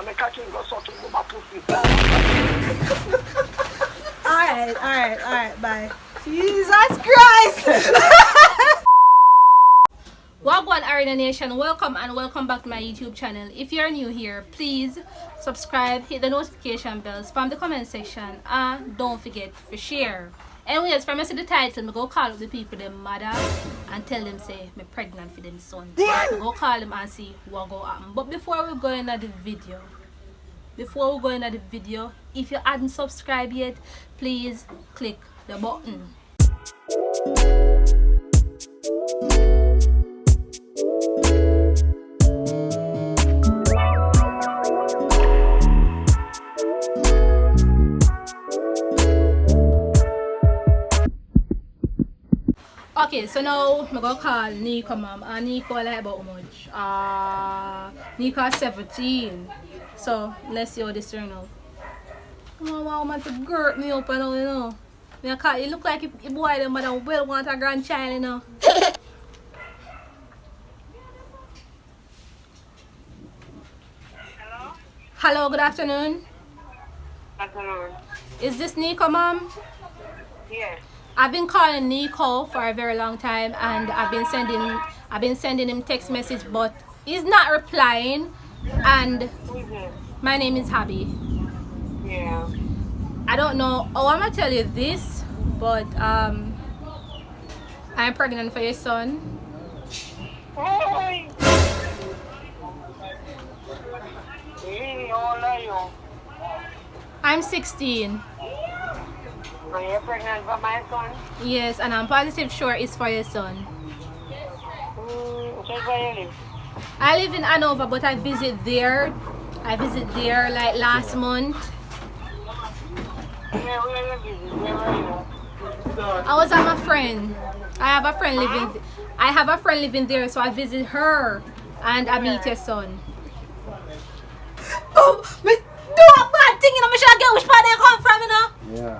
I'm catching go something with my pussy. Alright, bye. Jesus Christ! Wagwan Arena Nation, welcome back to my YouTube channel. If you're new here, please subscribe, hit the notification bell, spam the comment section, and don't forget to share. Anyways, from the title, I go call up the people, their mother, and tell them say I'm pregnant for them son. I go call them and see what go happen. But before we go into the video, if you hadn't subscribed yet, please click the button. Okay, so now I'm gonna call Nico mom, and Nico like about how much? Nico is 17. So let's see how this turn out. Come on, wow, man, to girt me up and all, you know. It look like if boy them mother will want a grandchild, you know. Hello? Hello, good afternoon. Afternoon. Is this Nico mom? Yes. I've been calling Nico for a very long time, and I've been sending him text message, but he's not replying. And Who is it? my name is Habi. Yeah. I don't know. Oh, I'm gonna tell you this, but I'm pregnant for your son. Hey! Hey, how old are you? I'm 16. Are you pregnant for my son? Yes, and I'm positive sure it's for your son. Which is where you live? I live in Hanover, but I visit there like last month. Where you visit? Where are you? I was at my friend. I have a friend living there, so I visit her and I meet your son. Oh, me do a bad thing, you know, me should get which part they come from, you know? Yeah.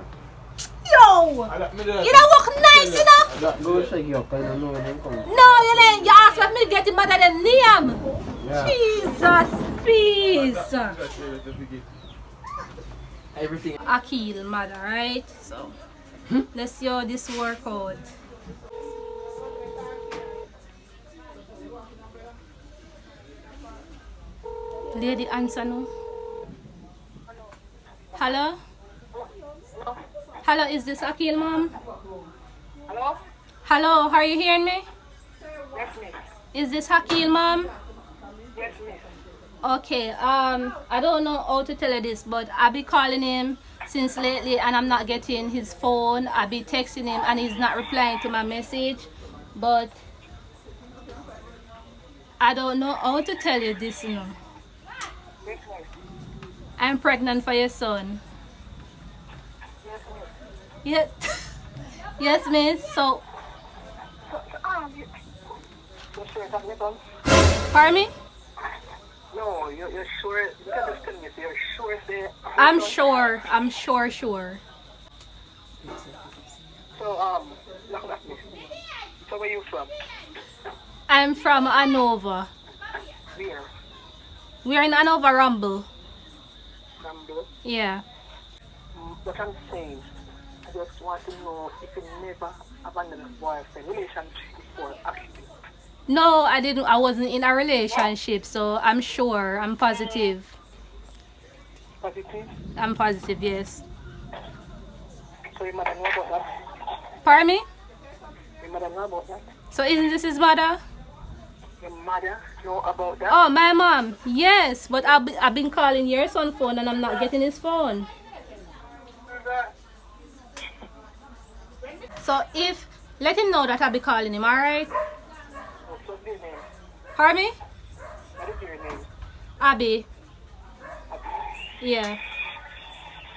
Yo! You don't look nice, you know? Go check you up, I don't know when they come. No, you didn't. You asked me to get him mother than name. Yeah. Jesus, peace. Everything. Akil mother, right? So, let's see how this work out. Lady answer no. Hello? Hello, is this Akil mom? Hello? Hello, are you hearing me? Yes, miss. Is this Akil mom? Yes, miss. Okay, I don't know how to tell you this, but I've been calling him since lately and I'm not getting his phone. I've been texting him and he's not replying to my message, but I don't know how to tell you this, you know. Yes, miss. I'm pregnant for your son. Yes, miss. Yes, yes, miss. So, You sure it's not my son? pardon me? No, you're sure. You can just tell me, so you're sure it's the. I'm sure. So, look at me. So, where you from? I'm from Hanover. Where? We're in Hanover Rumble. Number. Yeah. What I'm saying, I just want to know if you never abandoned a boyfriend relationship before, actually. No, I didn't. I wasn't in a relationship, so I'm sure. I'm positive. Positive? I'm positive, yes. So your mother know about that? Pardon me? Your mother know about that? So isn't this his mother? Your mother know about that? Oh, my mom. Yes, but I've been calling your son's phone and I'm not getting his phone. So let him know that I'll be calling him, alright? What's your name? Pardon me? What is your name? Abby. Yeah.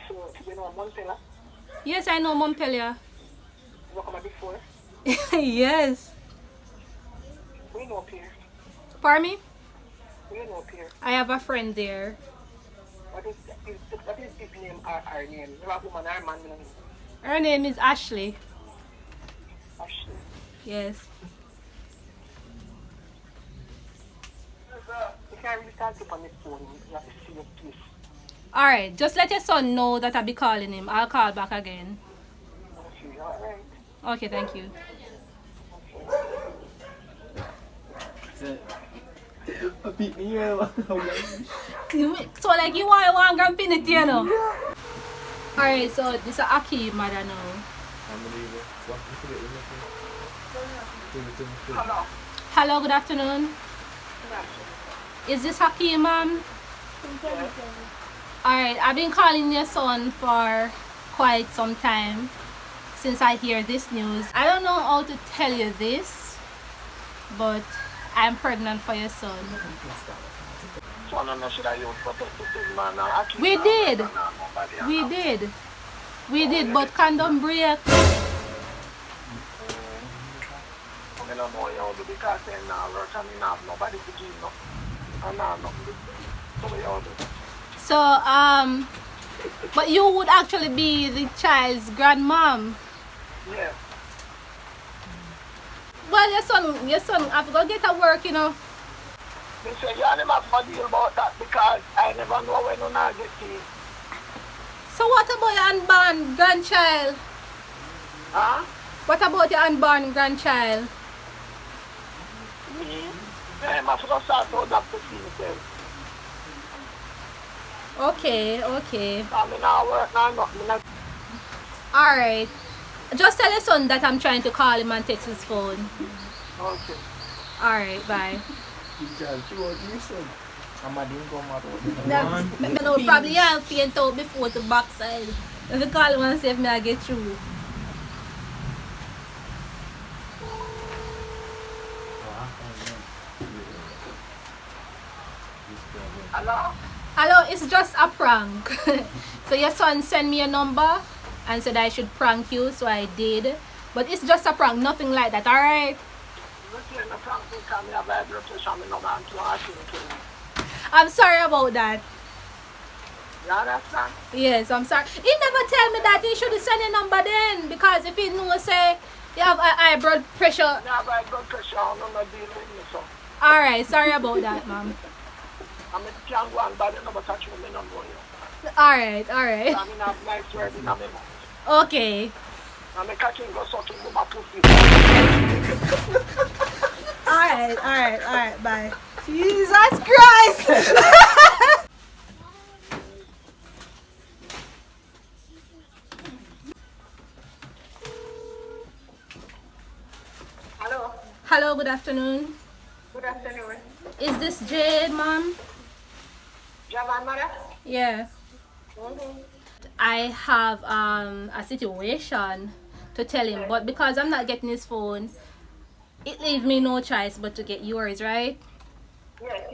So, you know Montella? Yes, I know Montpellier. You come before? Yes. We know up here. Pardon me? We know up here. I have a friend there. What is his name or her name? You have a woman or man? Her name is Ashley. Ashley. Yes. If can't really talk to him on the phone. You have to see your place. Alright, just let your son know that I'll be calling him. I'll call back again. Okay, alright. Okay, thank you. I beat me well. So like you want one grand pinity, you know? Alright, so this is Aki mother now. Hello. Hello, good afternoon. Is this Hakeem, ma'am? Yes. Alright, I've been calling your son for quite some time since I hear this news. I don't know how to tell you this, but I'm pregnant for your son. So I'm not sure that you protect this man. We did. We did, but condom break. I don't know you do because I'm not work and I have nobody to give no. And I know. So what you do? So, but you would actually be the child's grandmom. Yeah. Well, your son have to go get a work, you know. They say you never have to deal about that because I never know when you not get it. So what about your unborn grandchild? Huh? What about your unborn grandchild? Me? I must go start out that to see myself. Okay, okay. I'm not work now, nothing. Alright. Just tell your son that I'm trying to call him and text his phone. Okay. Alright, bye. No, probably I'll faint out before the backside. If you call him and see if I get through. Hello? Hello, it's just a prank. So your son sent me a number and said I should prank you, so I did. But it's just a prank, nothing like that, alright? I'm sorry about that. You understand? Yes, I'm sorry. He never tell me that. He should have sent a number then. Because if he knew, say, you have high blood pressure. You have high blood pressure, I'm not dealing with me, so. Alright, sorry about that, ma'am. I mean, can't go and bother number touch with me number. Alright, alright. I mean, I have nice word in my mouth. Okay. I'm a catching go sucking with my pussy. Alright, bye. Jesus Christ! Hello. Hello, good afternoon. Good afternoon. Is this Jade, ma'am? Javan, mother? Yeah. Mm-hmm. I have a situation to tell him, but because I'm not getting his phone, it leaves me no choice but to get yours, right? Yes,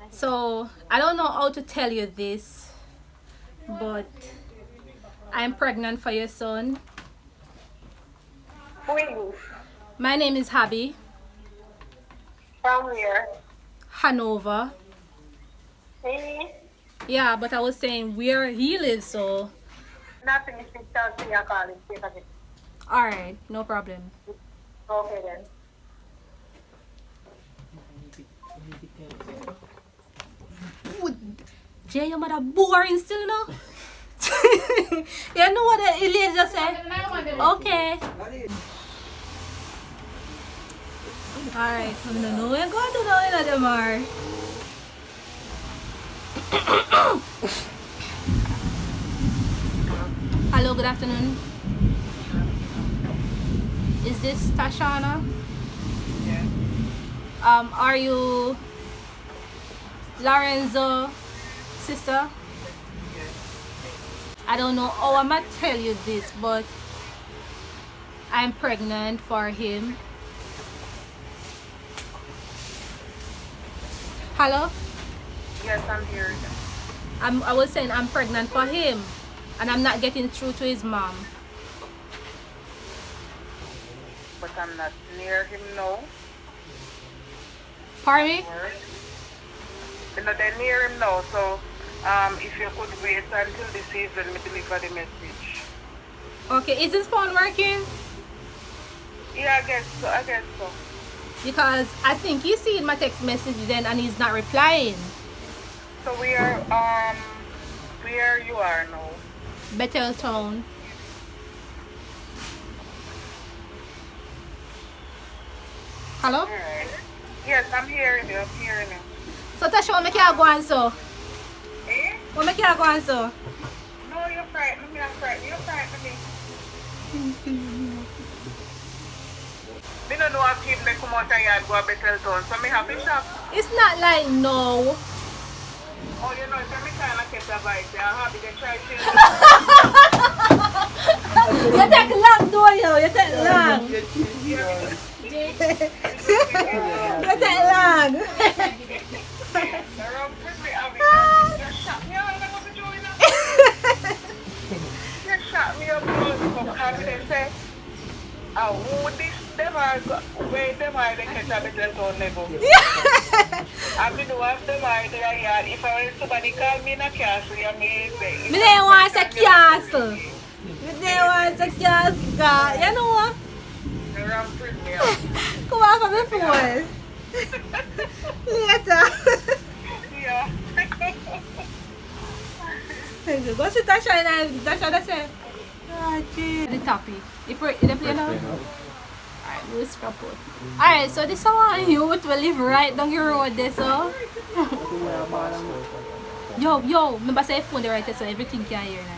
So I don't know how to tell you this, but I'm pregnant for your son. Who is you? My name is Habby. From where? Hanover. Hey. Yeah, but I was saying where he lives, so. Nothing is to tell me I call him. Alright, no problem. Okay then. Jay, your mother boring still, no? You know what the idiot just said? Okay. Alright, so I don't know what I'm going to do now in the mar. Hello, good afternoon. Is this Tashana? Yeah. Are you Lorenzo sister? I don't know how I'm gonna tell you this, but I'm pregnant for him. Hello? Yes, I'm here. I was saying I'm pregnant for him, and I'm not getting through to his mom. But I'm not near him now. Pardon me? You know, they're near him now, so if you could wait until this evening, me deliver the message. Okay, is his phone working? Yeah, I guess so. Because I think he's seeing my text message then and he's not replying. So where you are now? Betheltown. Hello? Alright. Yes, I'm hearing you. So Tasha, what make you go on so? Eh? What make you go on so? No, you're frightened. You're frightened me. Me don't know if him they come out of yard go to Betheltown, so me have to shop. It's not like no. Oh, you know, so me kind of catch a bite. I'm happy to try to. You take long do you? You take long. You take long. Around Christmas, I'll be just shot me out. I don't know what to do, you know. Just shot me up because they say, oh, who this, them are, where them are, they catch a Betheltown level. I mean, what them are, they are yard. If I were somebody call me in a castle, you may say. Me don't want a castle. Me don't want a castle. You know what? Around Christmas. Come on from the phone. Later. Yeah. Go to Tasha and Tasha that's it. The topic. You play now? Alright, we'll scrap out. Alright, so this one youth will live right down your road there, so. Yo, remember say phone there right there so everything can hear now.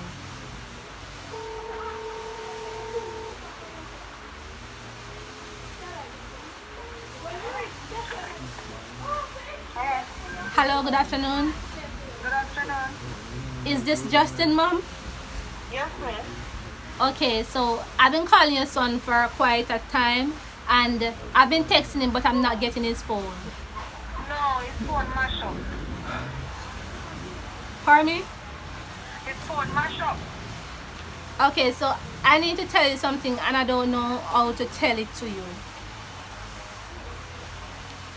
Hello, good afternoon. Good afternoon. Is this Justin, mom? Yes, miss. Okay, so I've been calling your son for quite a time and I've been texting him but I'm not getting his phone. No, his phone mash up. Pardon me? His phone mash up. Okay, so I need to tell you something and I don't know how to tell it to you.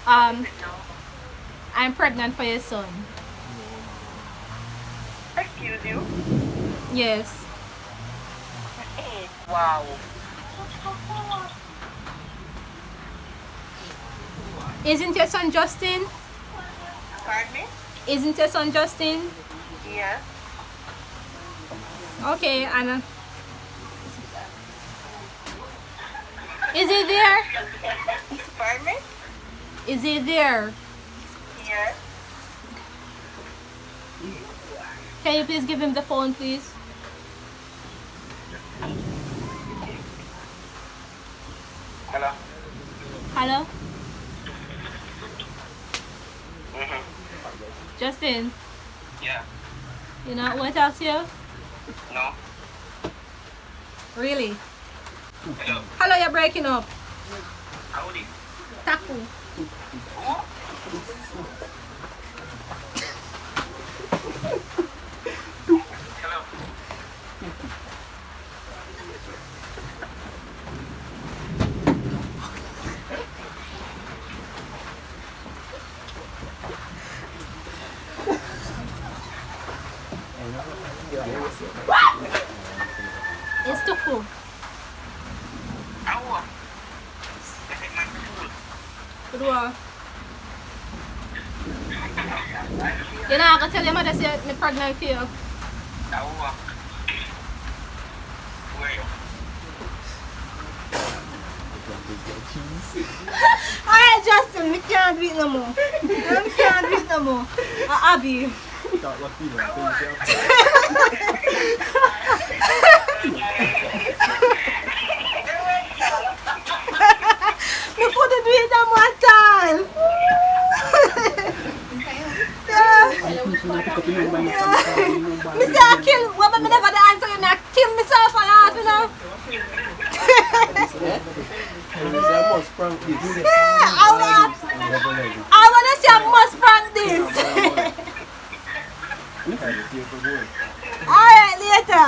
I'm pregnant for your son. Excuse you? Yes. Wow. Isn't your son Justin? Pardon me? Isn't your son Justin? Yes. Okay, Anna. Is he there? Pardon me? Is he there? Yes. Can you please give him the phone, please? Hello? Hello? Mm-hmm. Justin, Yeah. you know what to talk to you? No. Really? Hello. Hello, you're breaking up. Howdy. Taku. Hello. It's Tuku. Ow. Kedua. You know, I can tell your mother say I'm pregnant for you. Ow. Where are you? Alright, Justin, we can't do it no more. We can't do it no more. Abby. We couldn't do it no more time. Mr. Kill, what am I never the answer you not kill myself for laugh, you know? I wanna see I must practice. Alright, later.